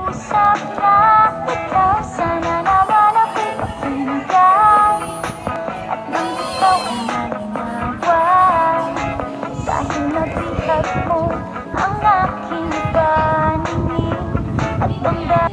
Usap na ikaw, sana naman ako'y pakinggan. At nang ikaw ay malinawan, dahil nabihag mo ang aking paningin at damdamin